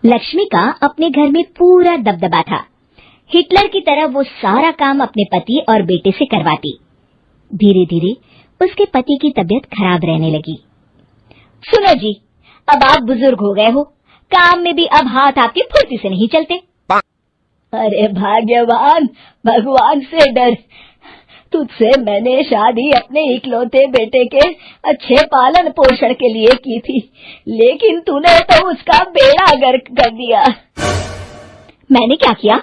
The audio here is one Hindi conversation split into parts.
लक्ष्मी का अपने घर में पूरा दबदबा था। हिटलर की तरह वो सारा काम अपने पति और बेटे से करवाती। धीरे धीरे उसके पति की तबीयत खराब रहने लगी। सुनो जी, अब आप बुजुर्ग हो गए हो, काम में भी अब हाथ आपके फुर्ती से नहीं चलते। अरे भाग्यवान, भगवान से डर, तुझसे मैंने शादी अपने इकलौते बेटे के अच्छे पालन पोषण के लिए की थी, लेकिन तूने तो उसका बेड़ा गर्क कर दिया। मैंने क्या किया?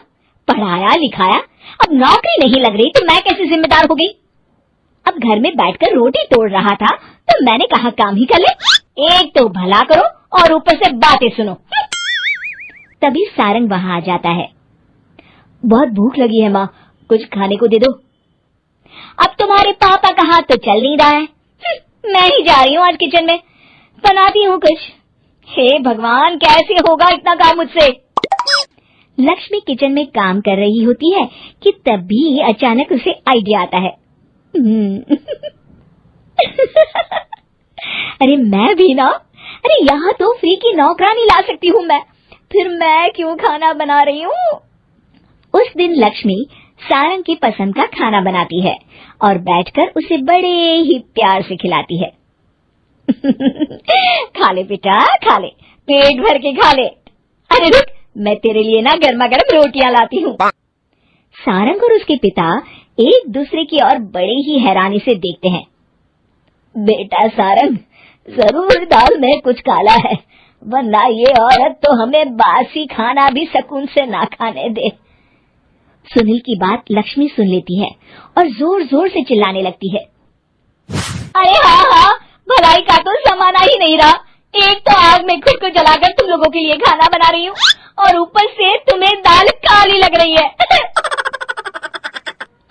पढ़ाया लिखाया, अब नौकरी नहीं लग रही तो मैं कैसे जिम्मेदार हो गई? अब घर में बैठकर रोटी तोड़ रहा था तो मैंने कहा काम ही कर ले। एक तो भला करो और ऊपर से बातें सुनो। तभी सारंग वहां आ जाता है। बहुत भूख लगी है माँ, कुछ खाने को दे दो। अब तुम्हारे पापा का हाथ तो चल नहीं रहा है, मैं ही जा रही हूँ आज किचन में, बनाती हूँ कुछ। हे भगवान, कैसे होगा इतना काम मुझसे? लक्ष्मी किचन में काम कर रही होती है कि तभी अचानक उसे आइडिया आता है। अरे मैं भी ना, अरे यहाँ तो फ्री की नौकरानी ला सकती हूँ मैं, फिर मैं क्यों खाना बना रही हूँ? उस दिन लक्ष्मी सारंग की पसंद का खाना बनाती है और बैठकर उसे बड़े ही प्यार से खिलाती है। खा ले बेटा, खा ले, पेट भर के खा ले। अरे रुक, मैं तेरे लिए ना गर्मा गर्म रोटियां लाती हूँ। सारंग और उसके पिता एक दूसरे की ओर बड़े ही हैरानी से देखते हैं। बेटा सारंग, जरूर दाल में कुछ काला है, वरना ये औरत तो हमें बासी खाना भी सुकून से ना खाने दे। सुनील की बात लक्ष्मी सुन लेती है और जोर जोर से चिल्लाने लगती है। अरे हाँ, भलाई का तो जमाना ही नहीं रहा। एक तो आग में खुद को जलाकर तुम लोगों के लिए खाना बना रही हूँ और ऊपर से तुम्हें दाल काली लग रही है।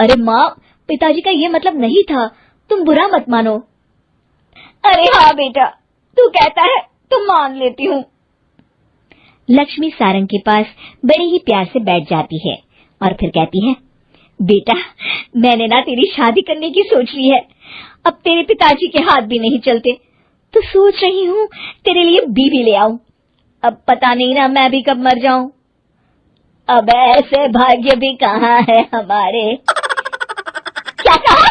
अरे माँ, पिताजी का ये मतलब नहीं था, तुम बुरा मत मानो। अरे हाँ बेटा, तू कहता है तो मान लेती हूँ। लक्ष्मी सारंग के पास बड़े ही प्यार से बैठ जाती है और फिर कहती है, बेटा मैंने ना तेरी शादी करने की सोच ली है। अब तेरे पिताजी के हाथ भी नहीं चलते तो सोच रही हूँ तेरे लिए बीवी ले आऊं। अब पता नहीं ना मैं भी कब मर जाऊं। अब ऐसे भाग्य भी कहाँ है हमारे। क्या कहा?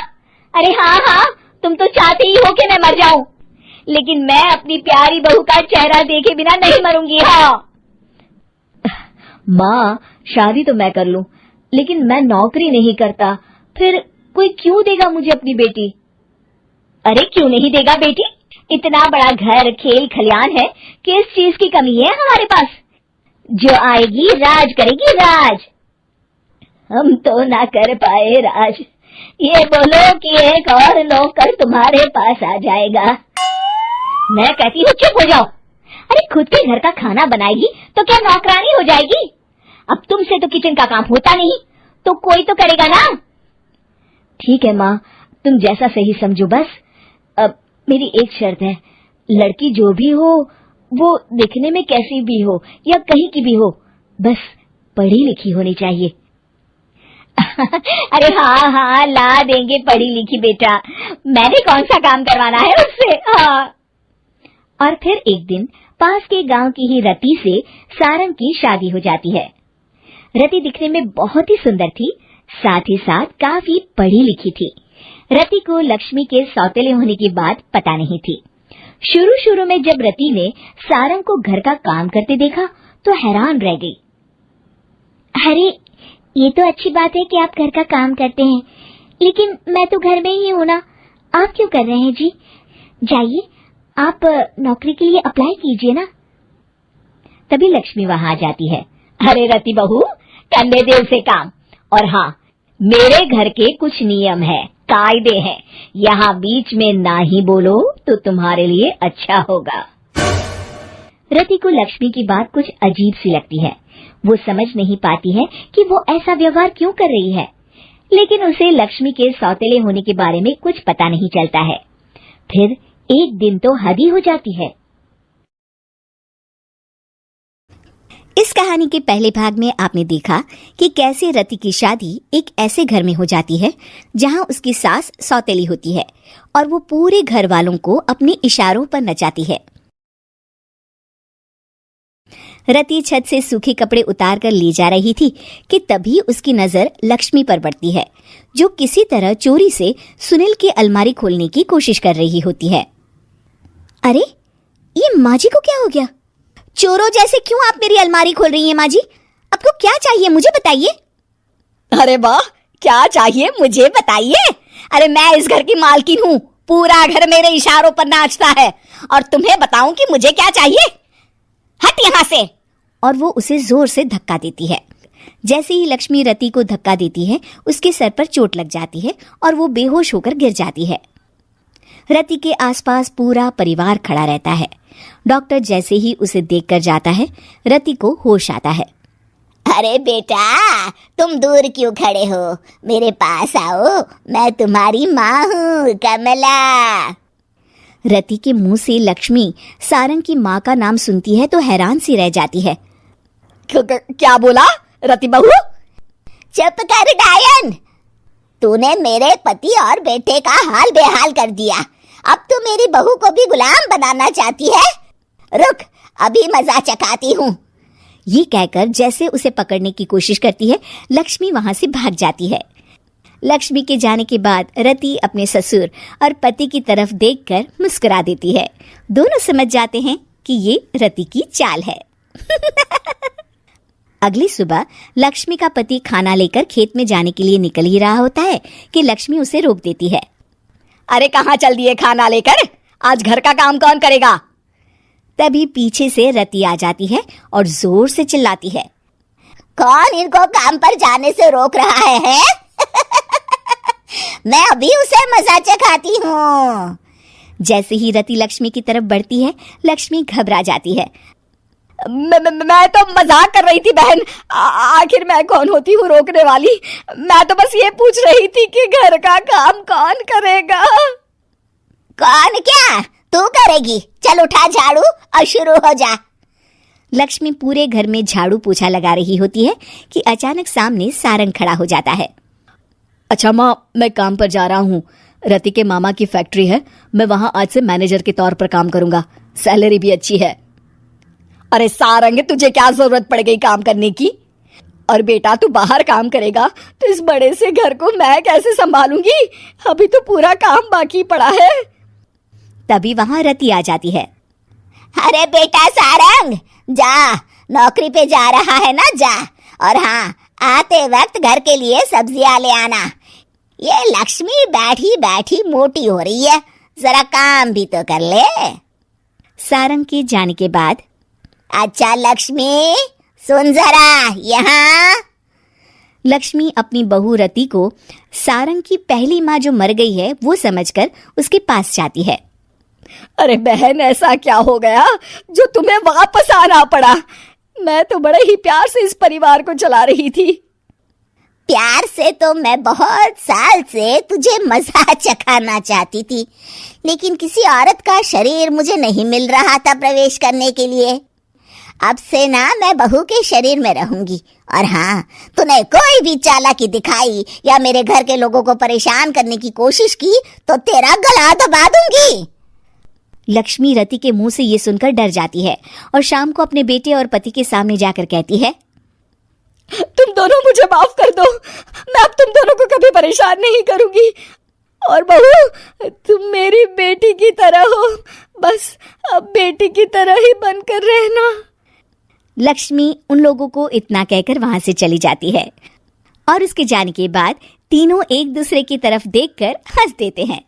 अरे हाँ, तुम तो चाहते ही हो कि मैं मर जाऊं, लेकिन मैं अपनी प्यारी बहू का चेहरा देखे बिना नहीं मरूंगी। हाँ माँ, शादी तो मैं कर लूं, लेकिन मैं नौकरी नहीं करता, फिर कोई क्यों देगा मुझे अपनी बेटी? अरे क्यों नहीं देगा बेटी? इतना बड़ा घर, खेल खलियान है, किस चीज की कमी है हमारे पास? जो आएगी राज करेगी, राज। हम तो ना कर पाए राज, ये बोलो कि एक और नौकर तुम्हारे पास आ जाएगा। मैं कहती हूँ चुप हो जाओ। अरे खुद के घर का खाना बनाएगी तो क्या नौकरानी हो जाएगी? अब तुमसे तो किचन का काम होता नहीं, तो कोई तो करेगा ना। ठीक है माँ, तुम जैसा सही समझो बस। अब मेरी एक शर्त है, लड़की जो भी हो वो दिखने में कैसी भी हो या कहीं की भी हो, बस पढ़ी लिखी होनी चाहिए। अरे हाँ, ला देंगे पढ़ी लिखी बेटा, मैंने कौन सा काम करवाना है उससे। हाँ। और फिर एक दिन पास के गांव की ही रति से सारंग की शादी हो जाती है। रति दिखने में बहुत ही सुंदर थी, साथ ही साथ काफी पढ़ी लिखी थी। रति को लक्ष्मी के सौतेले होने की बात पता नहीं थी। शुरू शुरू में जब रति ने सारंग को घर का काम करते देखा तो हैरान रह गई। अरे ये तो अच्छी बात है कि आप घर का काम करते हैं, लेकिन मैं तो घर में ही हूँ ना, आप क्यों कर रहे हैं जी? जाइए आप नौकरी के लिए अप्लाई कीजिए ना। तभी लक्ष्मी वहां आ जाती है। अरे रति बहू, करने दे उसे काम। और हाँ, मेरे घर के कुछ नियम है, कायदे हैं, यहाँ बीच में ना ही बोलो तो तुम्हारे लिए अच्छा होगा। रति को लक्ष्मी की बात कुछ अजीब सी लगती है। वो समझ नहीं पाती है कि वो ऐसा व्यवहार क्यों कर रही है, लेकिन उसे लक्ष्मी के सौतेले होने के बारे में कुछ पता नहीं चलता है। फिर एक दिन तो हद ही हो जाती है। इस कहानी के पहले भाग में आपने देखा कि कैसे रति की शादी एक ऐसे घर में हो जाती है जहां उसकी सास सौतेली होती है और वो पूरे घर वालों को अपने इशारों पर नचाती है। रति छत से सूखे कपड़े उतार कर ले जा रही थी कि तभी उसकी नजर लक्ष्मी पर पड़ती है, जो किसी तरह चोरी से सुनील की अलमारी खोलने की कोशिश कर रही होती है। अरे, ये माँ जी को क्या हो गया? चोरों जैसे क्यों आप मेरी अलमारी खोल रही हैं माँ जी? आपको क्या चाहिए मुझे बताइए। अरे वाह, क्या चाहिए मुझे बताइए। अरे मैं इस घर की मालकिन हूँ, पूरा घर मेरे इशारों पर नाचता है, और तुम्हें बताऊं कि मुझे क्या चाहिए? हट यहाँ से। और वो उसे जोर से धक्का देती है। जैसे ही लक्ष्मी रति को धक्का देती है, उसके सर पर चोट लग जाती है और वो बेहोश होकर गिर जाती है। रति के आसपास पूरा परिवार खड़ा रहता है। डॉक्टर जैसे ही उसे देखकर जाता है, रति को होश आता है। अरे बेटा, तुम दूर क्यों खड़े हो? मेरे पास आओ, मैं तुम्हारी माँ हूँ, कमला। रति के मुंह से लक्ष्मी सारंग की माँ का नाम सुनती है तो हैरान सी रह जाती है। क्या बोला रति बहू? चुप कर डायन, तूने मेरे पति और बेटे का हाल बेहाल कर दिया। अब तू मेरी बहू को भी गुलाम बनाना चाहती है? रुक, अभी मजा चखाती हूँ। ये कहकर जैसे उसे पकड़ने की कोशिश करती है, लक्ष्मी वहां से भाग जाती है। लक्ष्मी के जाने के बाद रति अपने ससुर और पति की तरफ देखकर मुस्कुरा देती है। दोनों समझ जाते हैं कि ये रति की चाल है। अगली सुबह लक्ष्मी का पति खाना लेकर खेत में जाने के लिए निकल ही रहा होता है कि लक्ष्मी उसे रोक देती है। अरे कहाँ चल दिए खाना लेकर? आज घर का काम कौन करेगा? तभी पीछे से रति आ जाती है और जोर से चिल्लाती है। कौन इनको काम पर जाने से रोक रहा है? मैं अभी उसे मजा चखाती हूँ। जैसे ही रति लक्ष्मी की तरफ बढ़ती है, लक्ष्मी घबरा जाती है। मैं तो मजाक कर रही थी बहन। आखिर मैं कौन होती हूँ रोकने वाली? मैं तो बस ये पूछ रही थी कि घर का काम कौन करेगा। कौन क्या? तू करेगी। चल उठा झाड़ू और शुरू हो जा। लक्ष्मी पूरे घर में झाड़ू पोछा लगा रही होती है कि अचानक सामने सारंग खड़ा हो जाता है। अच्छा माँ, मैं काम पर जा रहा हूँ। रति के मामा की फैक्ट्री है, मैं वहां आज से मैनेजर के तौर पर काम करूंगा, सैलरी भी अच्छी है। अरे सारंग, तुझे क्या जरूरत पड़ गई काम करने की? और बेटा तू बाहर काम करेगा तो इस बड़े से घर को मैं कैसे संभालूंगी? अभी तो पूरा काम बाकी पड़ा है। तभी वहां रति आ जाती है। अरे बेटा सारंग, जा, नौकरी पे जा रहा है ना, जा। और हाँ, आते वक्त घर के लिए सब्जियां ले आना। ये लक्ष्मी बैठी बैठी मोटी हो रही है, जरा काम भी तो कर ले। सारंग के जाने के बाद, अच्छा लक्ष्मी, सुन जरा यहाँ। लक्ष्मी अपनी बहू रति को सारंग की पहली माँ जो मर गई है वो समझकर उसके पास जाती है। अरे बहन, ऐसा क्या हो गया जो तुम्हें वापस आना पड़ा? मैं तो बड़े ही प्यार से इस परिवार को चला रही थी। प्यार से तो मैं बहुत साल से तुझे मजा चखाना चाहती थी, लेकिन किसी औरत का शरीर मुझे नहीं मिल रहा था प्रवेश करने के लिए। अब से ना मैं बहू के शरीर में रहूंगी। और हाँ, तूने कोई भी चालाकी दिखाई या मेरे घर के लोगों को परेशान करने की कोशिश की तो तेरा गला दबा दूंगी। लक्ष्मी रति के मुंह से ये सुनकर डर जाती है और शाम को अपने बेटे और पति के सामने जाकर कहती है, तुम दोनों मुझे माफ कर दो, मैं अब तुम दोनों को कभी परेशान नहीं करूंगी। और बहू, तुम मेरी बेटी की तरह हो, बस अब बेटी की तरह ही बनकर रहना। लक्ष्मी उन लोगों को इतना कहकर वहां से चली जाती है और उसके जाने के बाद तीनों एक दूसरे की तरफ देखकर हंस देते हैं।